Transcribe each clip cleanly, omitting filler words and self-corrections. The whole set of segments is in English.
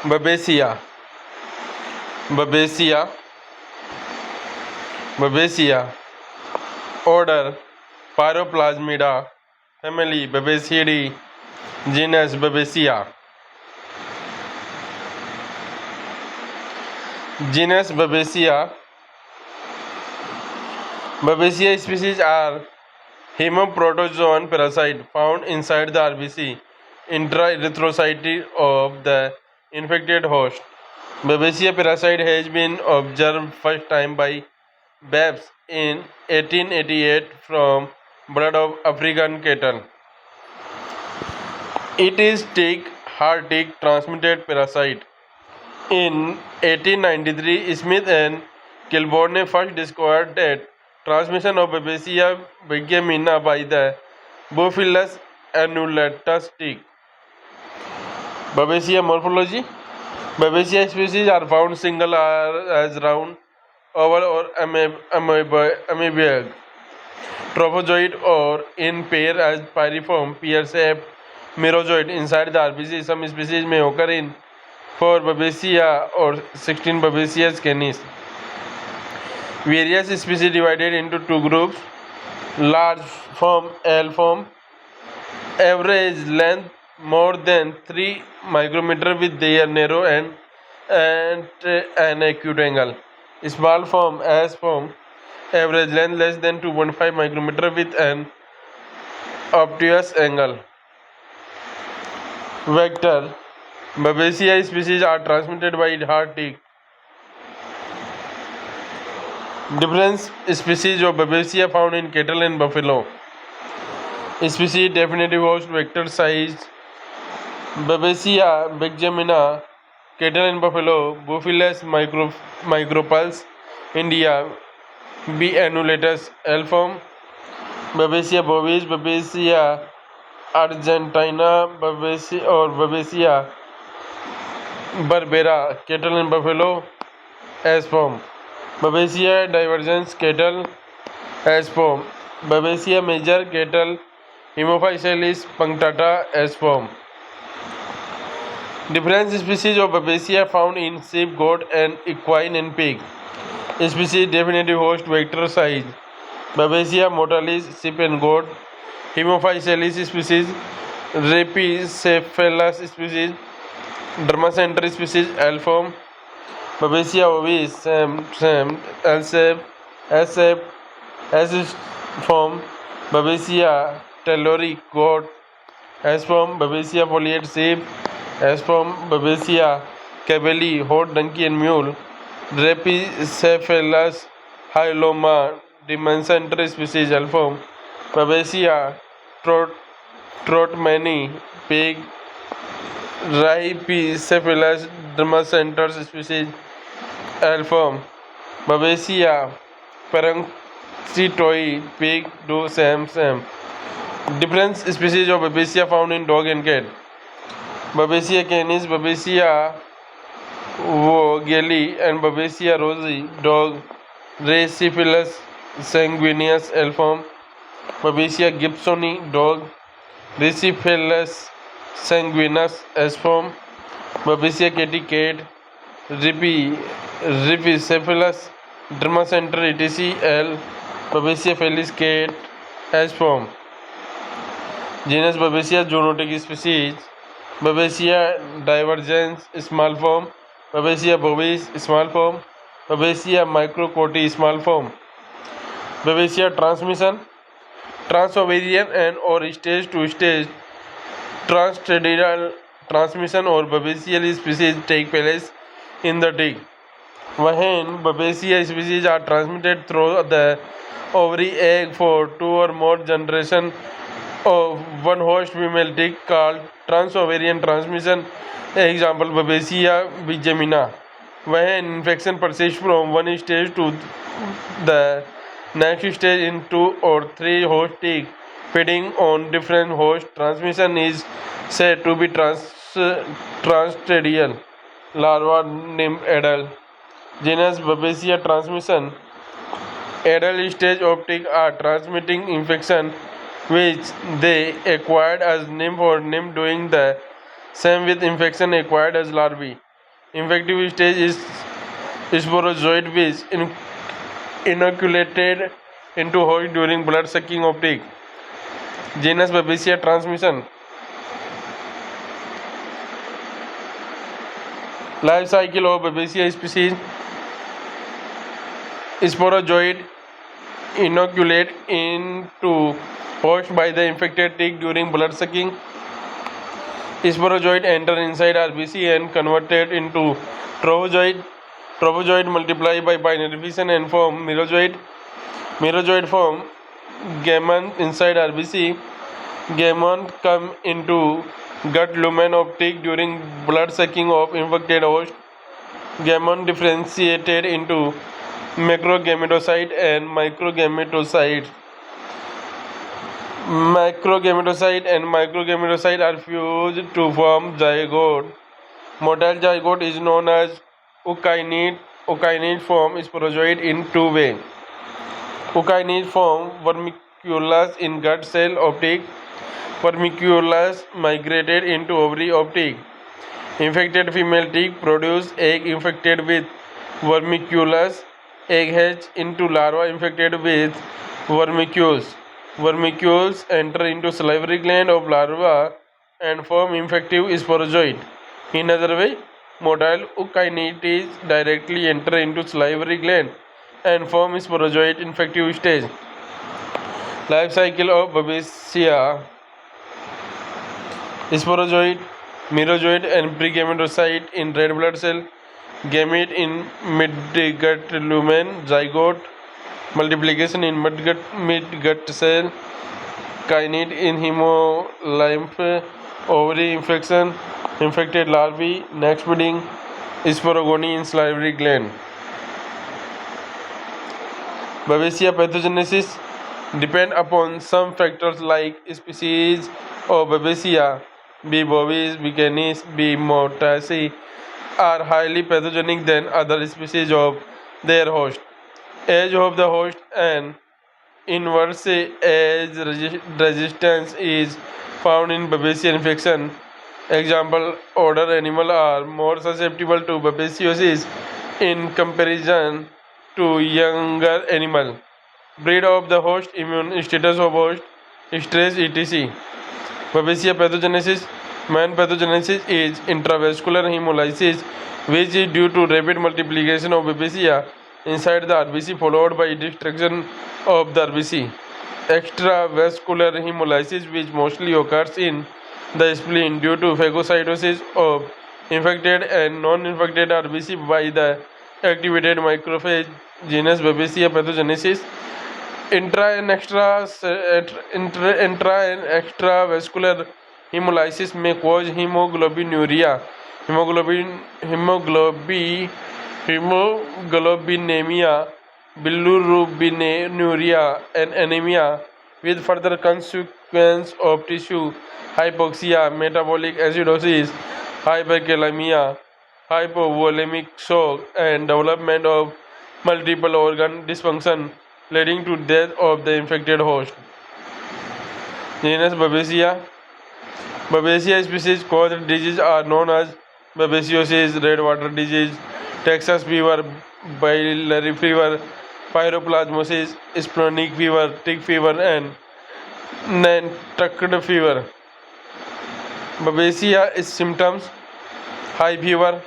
Babesia, Babesia, Babesia. Order Piroplasmida. Family Babesidae. Genus Babesia. Genus Babesia. Babesia species are Hepatozoon parasite found inside the RBC intraerythrocyte of the infected host. Babesia parasite has been observed first time by Babs in 1888 from blood of African cattle. It is heart tick transmitted parasite. In 1893, Smith and Kilborne first discovered that transmission of Babesia bigemina by the Bophilis annulatus tick. Babesia morphology. Babesia species are found single or as round, oval or amoeboid, trophozoid or in pair as pyriform, pear-shaped, merozoid inside the RBC. Some species may occur in 4 Babesia or 16 Babesia canis. Various species divided into two groups: large form, L form, average length more than 3 micrometer with their narrow end and an acute angle; small form, S form, average length less than 2.5 micrometer with an obtuse angle. Vector. Babesia species are transmitted by heart tick. Different species of Babesia found in cattle and buffalo. Species definitive host vector size. Babesia bigemina, cattle and buffalo. Bophilis micropulse, India. B. annulatus, L form. Babesia bovis, Babesia argentina, Babesia berbera, cattle and buffalo, S form. Babesia divergens, cattle, S form. Babesia major, cattle, Hemophysalis punctata, S form. Different species of Babesia found in sheep, goat, and equine and pig. Species definitive host vector size. Babesia motalis, sheep and goat. Hemophysalis species. Rhipicephalus species. Dermacenter species, L form. Babesia ovis, Sam, L-shape, S-shape, S form. Babesia Theileria, goat, S form. Babesia foliate, sheep, S form. Babesia cabelli, horse, donkey and mule. Rhipicephalus hyaloma, Dermacenter species, L form. Babesia trotmani, pig. Rhipicephalus dermacenter species, L form. Babesia parasitoi, pig, do same. Different species of Babesia found in dog and cat. Babesia canis, Babesia vogeli and Babesia rosi, dog. Rhipicephalus sanguineus, L form. Babesia gibsoni, dog. Rhipicephalus sanguinus, S form. Babesia cati, cat. Rhipicephalus dermacenter etc. L. Babesia felis, cat, S form. Genus Babesia zoonotic species. Babesia divergens, small form. Babesia bovis, small form. Babesia microcoti, small form. Babesia transmission. Transovarian and or stage to stage transtadial transmission or Babesia species take place in the tick. When Babesia species are transmitted through the ovary egg for 2 or more generations of one host female tick called transovarian transmission. Example Babesia bigemina. When infection persists from one stage to the next stage in 2 or 3 host tick feeding on different hosts, transmission is said to be transtadial. Larva named adult. Genus Babesia transmission. Adult stage of tick are transmitting infection which they acquired as nymph or nymph doing the same with infection acquired as larvae. Infective stage is sporozoid which inoculated into host during blood sucking of tick. Genus Babesia transmission. Life cycle of Babesia species. Sporozoid inoculate into host by the infected tick during blood sucking. Sporozoid enter inside RBC and converted into trovozoid. Trovozoid multiply by binary fission and form merozoid. Merozoid form gamete inside RBC. Gamete come into gut lumen of tick during blood sucking of infected host. Gamete differentiated into macrogametocyte and microgametocyte. Macrogametocyte and microgametocyte are fused to form zygote. Motile zygote is known as eukinete. Eukinete form sporozoid in two ways. Eukinete form vermiculus in gut cell of tick. Vermiculus migrated into ovary of tick. Infected female tick produce egg infected with vermiculus. Egg hatch into larva infected with vermiculus. Vermicules enter into salivary gland of larva and form infective sporozoid. In other way, motile eukinetes directly enter into salivary gland and form sporozoid infective stage. Life cycle of Babesia. Sporozoid, merozoid and pregametocyte in red blood cell, gamete in midgut lumen, zygote, multiplication in midgut cell, kinete in hemolymph, ovary infection, infected larvae, next breeding, sporogony in salivary gland. Babesia pathogenesis depend upon some factors like species of Babesia, B. bovis, B. canis, B. mortacea are highly pathogenic than other species of their host. Age of the host and inverse age resistance is found in Babesia infection. Example, older animals are more susceptible to babesiosis in comparison to younger animal. Breed of the host, immune status of host, stress, etc. Babesia pathogenesis. Main pathogenesis is intravascular hemolysis, which is due to rapid multiplication of Babesia inside the RBC followed by destruction of the RBC. Extravascular hemolysis, which mostly occurs in the spleen due to phagocytosis of infected and non-infected RBC by the activated macrophage. Genus Babesia pathogenesis. Intra and extravascular hemolysis may cause hemoglobinuria, hemoglobinemia, bilirubinuria, and anemia, with further consequence of tissue hypoxia, metabolic acidosis, hyperkalemia, hypovolemic shock, and development of multiple organ dysfunction, leading to death of the infected host. Genus Babesia. Babesia species caused diseases are known as babesiosis, red water disease, Texas fever, biliary fever, pyroplasmosis, splenic fever, tick fever, and Nantucket fever. Babesia is symptoms: high fever,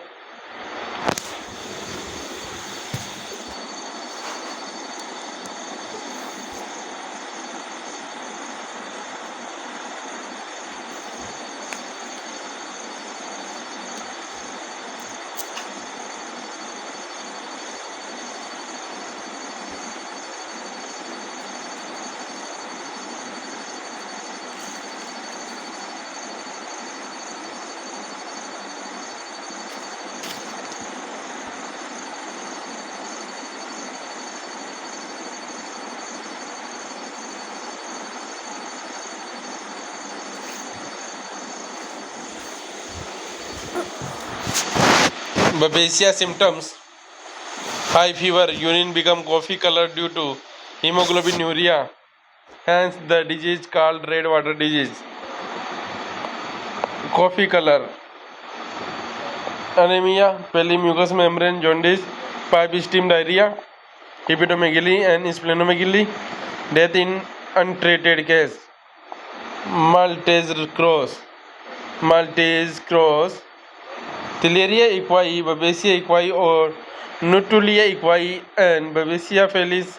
Babesia symptoms: high fever, urine become coffee color due to hemoglobinuria, hence the disease called red water disease. Coffee color. anemia, mucous membrane, jaundice, pipe stem diarrhea, hepatomegaly and splenomegaly, death in untreated case. Maltese cross, Theileria equi, Babesia equi or Nutulia equi and Babesia fellis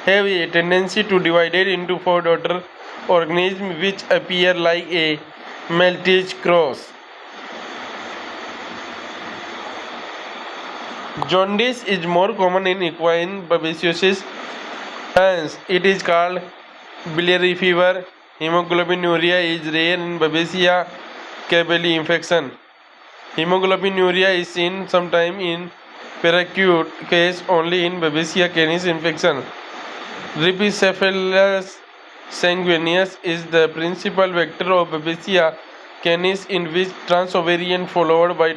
have a tendency to divide into four daughter organisms which appear like a Maltese cross. Jaundice is more common in equine babesiosis, hence it is called biliary fever. Hemoglobinuria is rare in Babesia cabelli infection. Hemoglobinuria is seen sometime in peracute case only in Babesia canis infection. Rhipicephalus sanguineus is the principal vector of Babesia canis, in which transovarian followed by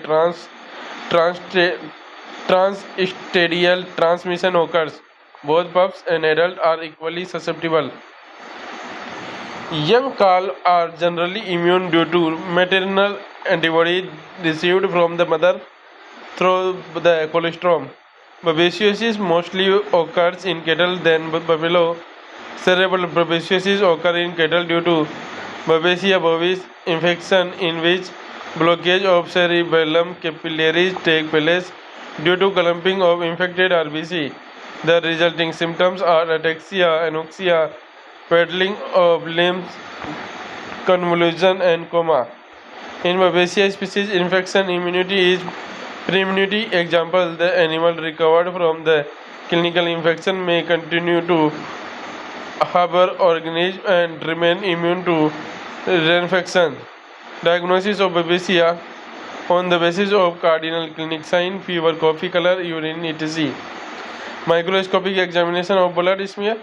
transstadial transmission occurs. Both pups and adults are equally susceptible. Young calves are generally immune due to maternal antibody received from the mother through the colostrum. Babesiosis mostly occurs in cattle than buffalo. Cerebral babesiosis occur in cattle due to Babesia bovis infection, in which blockage of cerebellum capillaries take place due to clumping of infected RBC. The resulting symptoms are ataxia, anoxia, paddling of limbs, convulsion, and coma. In Babesia species, infection immunity is pre-immunity. Example: the animal recovered from the clinical infection may continue to harbor organism and remain immune to reinfection. Diagnosis of Babesia on the basis of cardinal clinic sign: fever, coffee color, urine, etc. Microscopic examination of blood smear.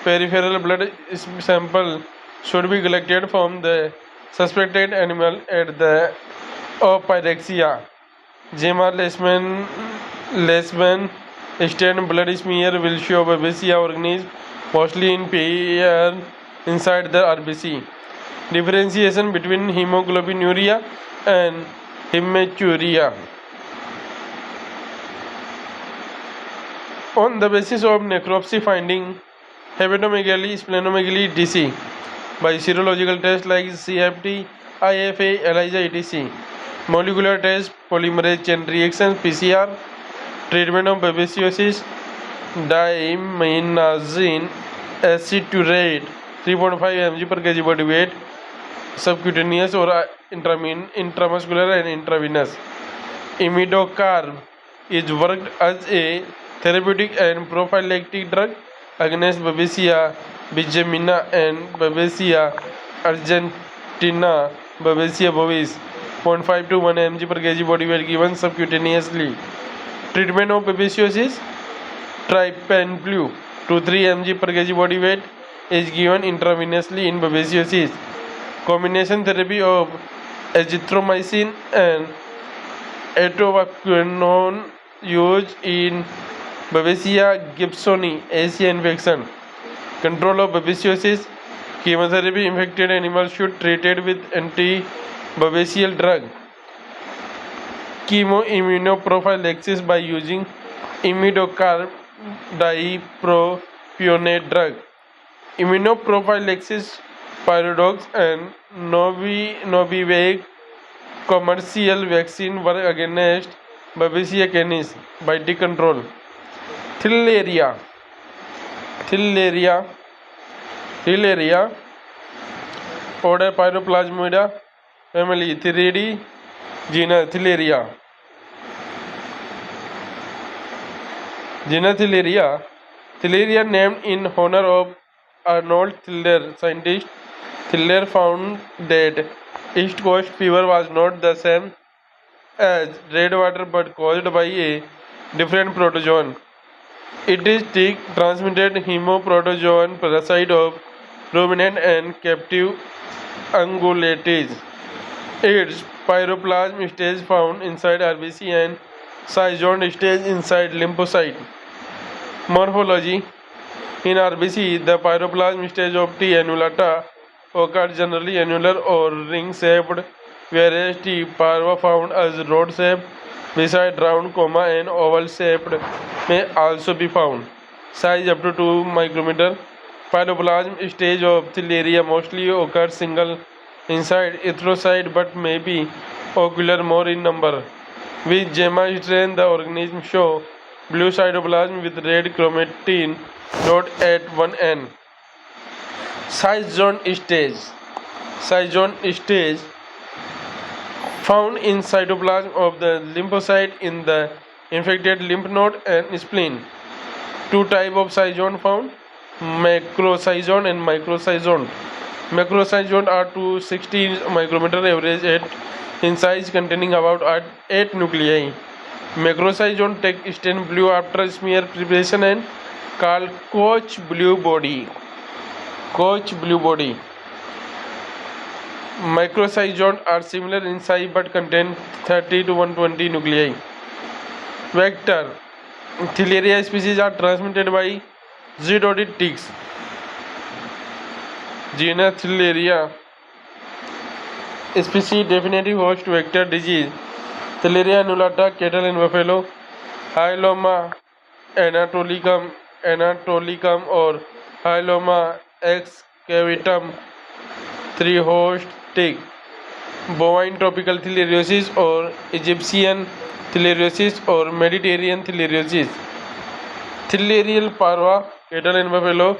Peripheral blood sample should be collected from the suspected animal at the of pyrexia. Gemma Lesman stain blood smear will show Babesia organism mostly in pair inside the RBC. Differentiation between hemoglobinuria and hematuria. On the basis of necropsy finding, hepatomegaly, splenomegaly, etc. by serological tests like CFT, IFA, ELISA, etc. Molecular test, polymerase chain reactions, PCR. Treatment of babesiosis: diamine aceturate 3.5 mg per kg body weight, subcutaneous or intramuscular and intravenous. Imidocarb is worked as a therapeutic and prophylactic drug against Babesia bigemina and Babesia argentina. Babesia bovis 0.5 to 1 mg per kg body weight given subcutaneously. Treatment of babesiosis: Tripentlu 2 3 mg per kg body weight is given intravenously in babesiosis. Combination therapy of azithromycin and atovaquone used in Babesia gibsoni Asia infection. Control of babesiosis: chemotherapy. Infected animals should treated with anti-babesial drug. Chemoimmunoprophylaxis by using imidocarb dipropionate drug. Immunoprophylaxis Pyrodox and Novivec commercial vaccine work against Babesia canis by control. Theileria order Piroplasmida family 3D genus Theileria. Theileria named in honor of Arnold Theiler, scientist. Theiler found that East Coast fever was not the same as red water but caused by a different protozoan. It is tick transmitted hemoprotozoan parasite of ruminant and captive ungulates. Its pyroplasm stage found inside RBC and scission stage inside lymphocyte. Morphology: in RBC, the pyroplasm stage of T. annulata occurs generally annular or ring-shaped, whereas T. parva found as rod-shaped. beside round, and oval shaped may also be found. Size up to 2 micrometer. Piroplasm stage of Theileria mostly occurs single inside erythrocyte but may be ocular more in number. With Gemma strain, the organism show blue cytoplasm with red chromatin dot at one end. Size zone stage. Size zone stage found in cytoplasm of the lymphocyte in the infected lymph node and spleen. Two types of cyzone found: macrocyzone and microcyzone. Macrocyzone are 260 micrometer average in size, containing about 8 nuclei. Macrocyzone take stain blue after smear preparation and called Koch blue body. Koch blue body. Microcyzone are similar in size but contain 30 to 120 nuclei. Vector. Theileria species are transmitted by zoonotic ticks. Genus Theileria. Species definitive host vector disease: Theileria annulata, cattle and buffalo. Hyeloma anatolicum or Hyeloma excavatum, 3 host tick. Bovine tropical theileriosis or Egyptian theileriosis or Mediterranean theileriosis. Theileria parva, cattle and buffalo.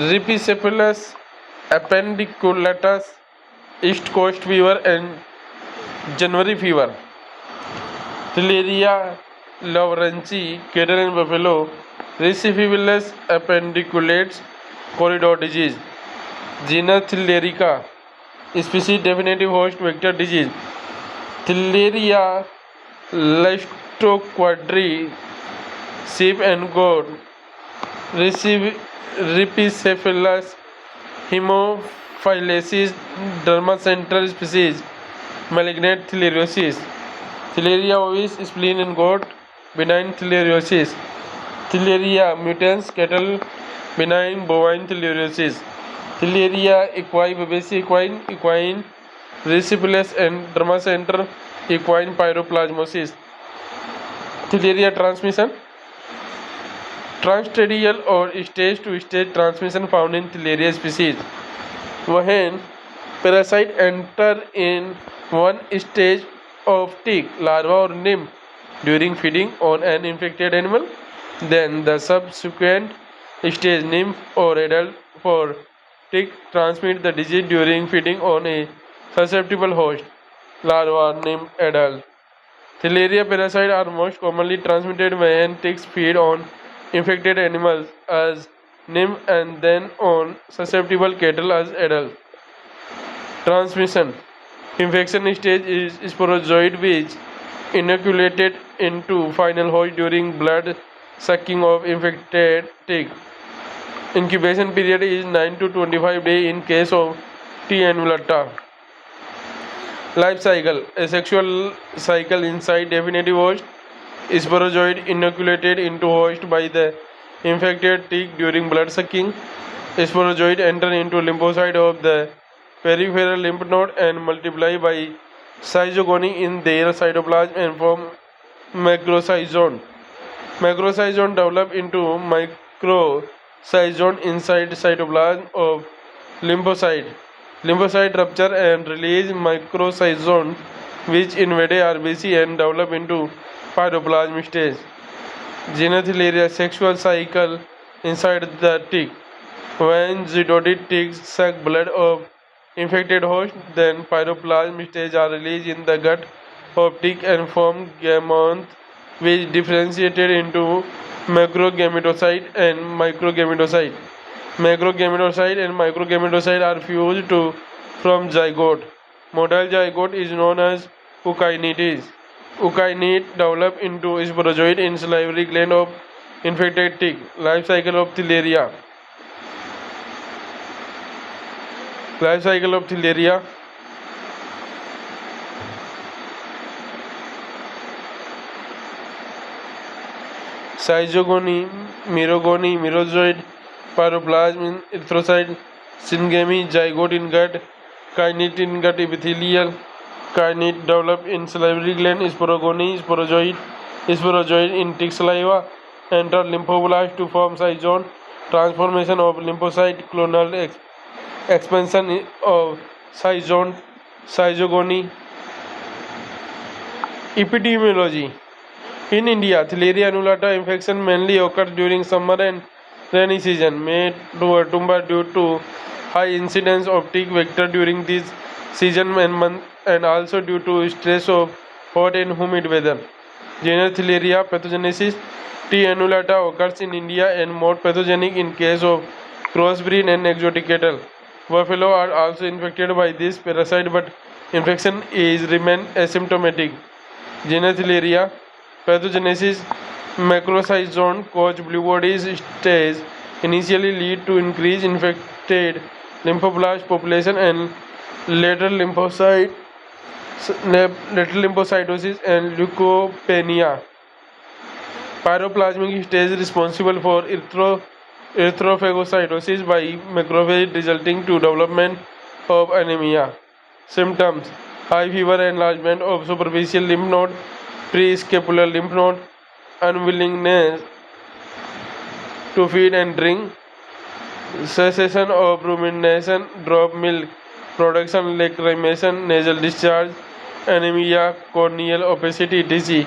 Rhipicephalus appendiculatus, East Coast fever and January fever. Theileria lawrenci, cattle and buffalo. Rhipicephalus appendiculatus, corridor disease. Genus Theileria. Species definitive host vector disease: Theileria listoquadri, sheep and goat. Rhipicephalus hemophilesis, dermacentral species. Malignant theileriosis. Theileria ovis, spleen and goat, benign theileriosis. Theileria mutans, cattle, benign bovine theileriosis. Theileria equi, Babesia equine, Rhipicephalus and dermacentral equine pyroplasmosis. Theileria transmission. Transstadial or stage to stage transmission found in Theileria species. When parasite enter in one stage of tick, larva or nymph during feeding on an infected animal, then the subsequent stage, nymph or adult for tick, transmit the disease during feeding on a susceptible host, larva, nymph, adult. Theileria parasites are most commonly transmitted when ticks feed on infected animals as nymph and then on susceptible cattle as adult. Transmission. Infection stage is sporozoid which inoculated into final host during blood sucking of infected tick. Incubation period is 9 to 25 days in case of T. annulata. Life cycle. Asexual cycle inside definitive host. Sporozoid inoculated into host by the infected tick during blood sucking. Sporozoid enter into lymphocyte of the peripheral lymph node and multiply by cyzogony in their cytoplasm and form macrocyzone. Macrocyzone develop into microcyzone inside cytoplasm of lymphocyte. Lymphocyte rupture and release microcyzone which invade RBC and develop into pyroplasm stage. Genus Theileria. Sexual cycle inside the tick. When zoonotic ticks suck blood of infected host, then pyroplasm stage are released in the gut of tick and form gametes which differentiated into macrogametocyte and microgametocyte. Macrogametocyte and microgametocyte are fused to from zygote. Motile zygote is known as eukinete. Eukinete develop into sporozoid in salivary gland of infected tick. Life cycle of Theileria. Life cycle of Theileria. Cyzogony, merogony, merozoid, pyroplasm in erythrocyte, syngamy, zygote in gut, kinete in gut epithelial, kinete develop in salivary gland, sporogony, sporozoid in tick saliva, enter lymphoblast to form cyzone, transformation of lymphocyte, clonal expansion of cyzogony. Epidemiology. In India, Theileria annulata infection mainly occurs during summer and rainy season, May to October, due to high incidence of tick vector during this season and month, and also due to stress of hot and humid weather. Genus Theileria pathogenesis. T. annulata occurs in India and more pathogenic in case of crossbreed and exotic cattle. Buffalo are also infected by this parasite, but infection is remain asymptomatic. Genus Theileria pathogenesis. Macrocyzone cause blue bodies stage initially lead to increased infected lymphoblast population and later lymphocytosis and leukopenia. Pyroplasmic stage responsible for erythrophagocytosis by macrophage resulting to development of anemia. Symptoms: high fever, enlargement of superficial lymph node, prescapular lymph node, unwillingness to feed and drink, cessation of rumination, drop milk production, lacrimation, nasal discharge, anemia, corneal opacity, dizzy,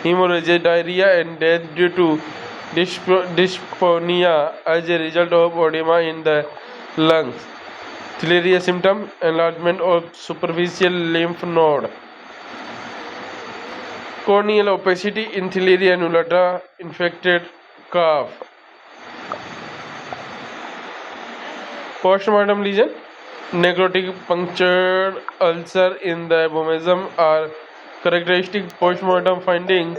hemorrhage, diarrhea, and death due to dyspnea as a result of edema in the lungs. Theileria symptom: enlargement of superficial lymph node. Corneal opacity in Theileria annulata infected calf. Postmortem lesion: necrotic punctured ulcer in the abomasum are characteristic postmortem findings.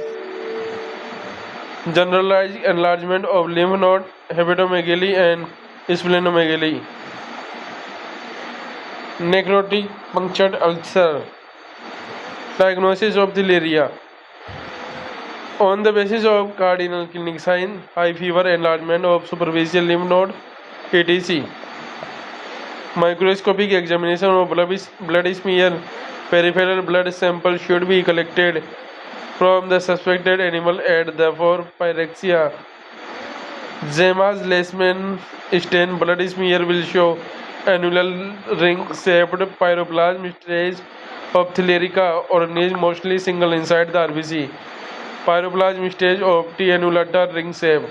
Generalized enlargement of lymph node, hepatomegaly and splenomegaly. Necrotic punctured ulcer. Diagnosis of Theileria. On the basis of cardinal clinic sign, high fever, enlargement of superficial lymph node, etc. Microscopic examination of blood smear. Peripheral blood sample should be collected from the suspected animal at the for pyrexia. Zema's Leishman stain blood smear will show annular ring-shaped pyroplasm stage of Theileria orange, mostly single inside the RBC. Pyroplasm stage of T. annulata ring shape.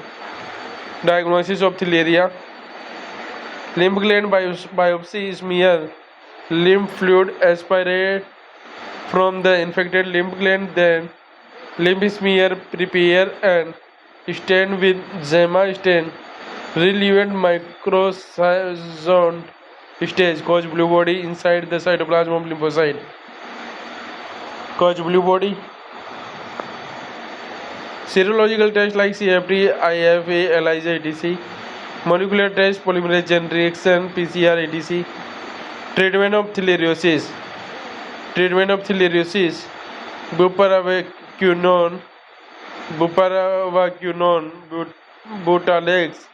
Diagnosis of Theileria. Lymph gland biopsy smear lymph fluid aspirate from the infected lymph gland, then lymph smear prepare and stain with Zema stain. Relevant microcyzone stage cause blue body inside the cytoplasm of lymphocyte. Cause blue body. Serological tests like CFT, IFA, ELISA, etc. Molecular test, polymerase chain reaction, PCR, etc. Treatment of Theileriosis. Treatment of Theileriosis. Buparavaquinone, Butalex,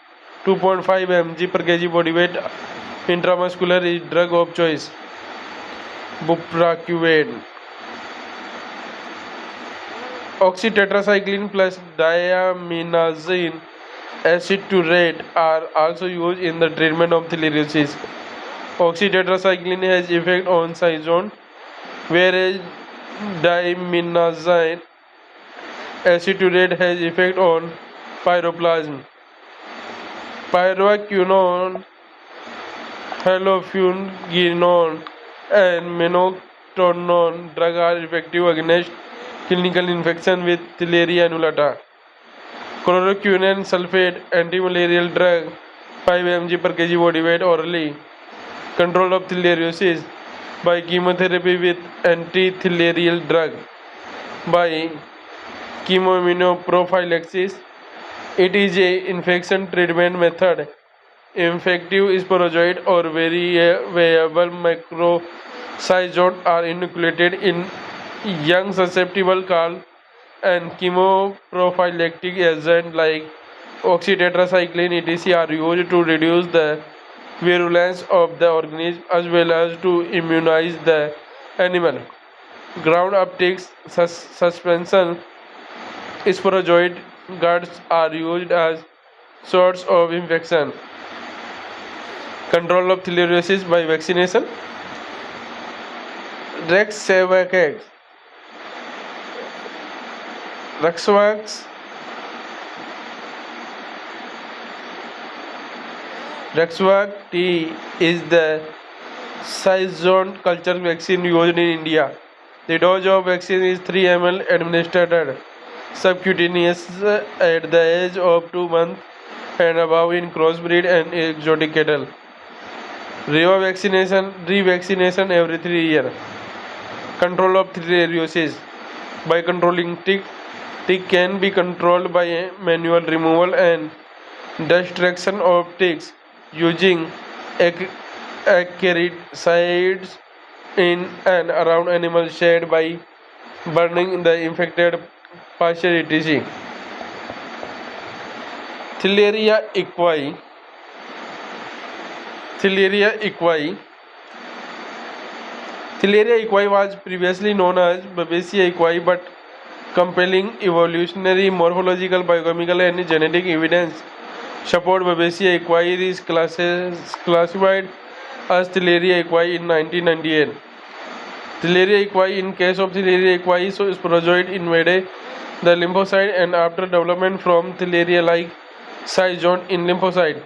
2.5 mg per kg body weight intramuscular is drug of choice. Bupraquine. Oxytetracycline plus diaminoxine acetate are also used in the treatment of Theileriosis. Oxytetracycline has effect on cyzone, whereas diaminoxine acetate has effect on pyroplasm. Pyroquinone, halofuginone, and minoxidone drugs are effective against clinical infection with Theileria annulata. Chloroquine sulfate, antimalarial drug, 5 mg per kg body weight orally. Control of Theileriosis by chemotherapy with anti-theileryal drug. By chemoimmunoprophylaxis, it is a infection treatment method. Infective sporozoid or variable macrocyzone are inoculated in young susceptible calf, and chemoprophylactic agents like oxytetracycline etc. are used to reduce the virulence of the organism as well as to immunize the animal. Ground uptake suspension sporozoid guards are used as source of infection. Control of theileriosis by vaccination. Rexavax. Rexavax. Rexavax T is the Theileria culture vaccine used in India. The dose of vaccine is 3 ml administered subcutaneous at the age of 2 months and above in crossbreed and exotic cattle. Revaccination every 3 years. Control of theileriosis by controlling tick. Tick can be controlled by manual removal and destruction of ticks using acaricides in and around animal shed by burning the infected pasture etc. Theileria equi. Theileria equi. Theileria equi was previously known as Babesia equi, but compelling evolutionary, morphological, biochemical, and genetic evidence support Babesia equi is classified as Theileria equi in 1998. Theileria equi, in case of Theileria equi, so sporozoid invaded the lymphocyte, and after development from Theileria-like cytosol in lymphocyte,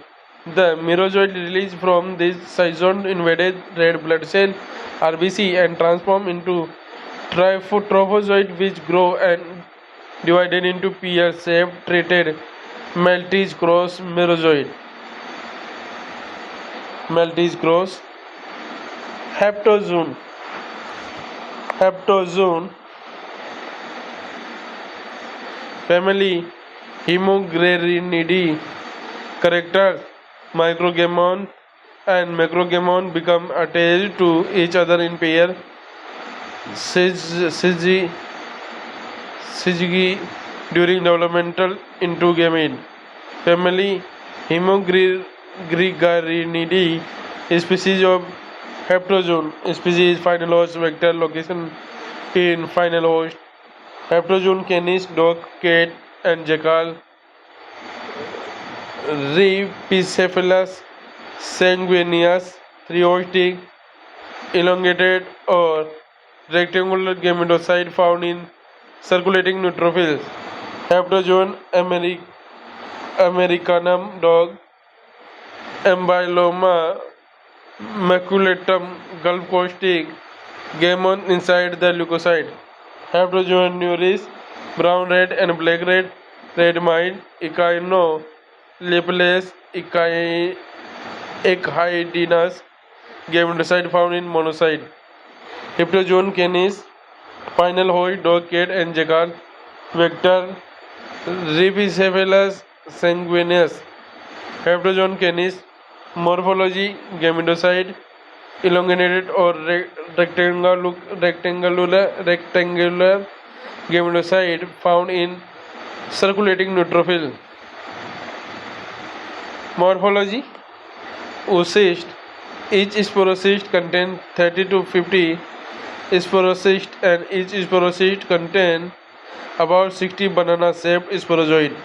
the merozoid released from this cytosol invaded red blood cell RBC and transformed into trophozoid, which grow and divided into pear-shaped treated Maltese cross merozoid. Maltese cross. Hepatozoon. Hepatozoon family Hemograninidae characters microgamon and macrogamon become attached to each other in pair syzygy during developmental into gamete. Family Hemograninidae species of Hepatozoon species final host vector location in final host. Hepatozoon canis, dog, cat, and jackal. Rhipicephalus sanguineus, three-hosted, elongated or rectangular gametocyte found in circulating neutrophils. Hepatozoon americanum dog, Ambyloma maculatum, Gulf Coastic, gammon inside the leukocyte. Hepatozoon nourish brown rat and black rat, red mite, echino, lepless, echidnas, gametocyte found in monocyte. Hepatozoon canis, final host, dog, cat, and jackal. Vector Rhipicephalus sanguineus. Hepatozoon canis. Morphology gametocyte elongated or rectangular gametocyte found in circulating neutrophil. Morphology oocyst. Each sporocyst contains 30 to 50 sporocysts, and each sporocyst contains about 60 banana-shaped sporozoid.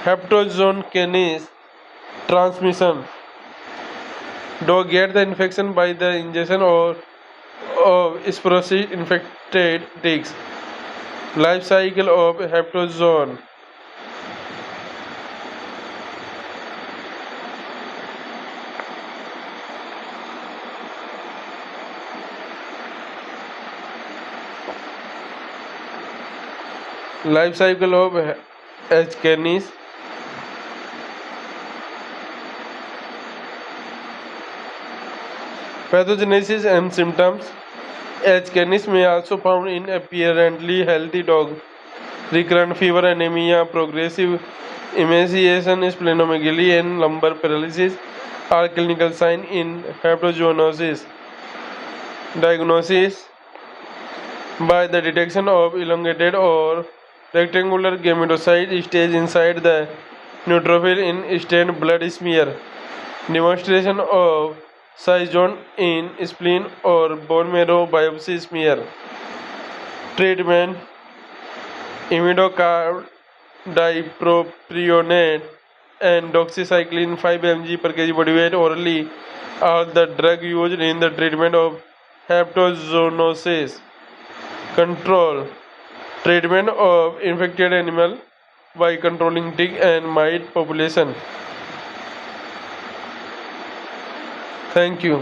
Hepatozoon canis transmission. Dog get the infection by the ingestion of sporocyst infected ticks. Life cycle of Hepatozoon. Life cycle of H. canis. Pathogenesis and symptoms. H. canis may also found in apparently healthy dog. Recurrent fever, anemia, progressive emaciation, splenomegaly, and lumbar paralysis are clinical signs in hepatozoonosis. Diagnosis by the detection of elongated or rectangular gametocyte stage inside the neutrophil in stained blood smear. Demonstration of Sijon in spleen or bone marrow biopsy smear. Treatment: imidacloprid, dipropionate, and doxycycline 5 mg per kg body weight orally are the drug used in the treatment of hepatozoonosis. Control: treatment of infected animal by controlling tick and mite population. Thank you.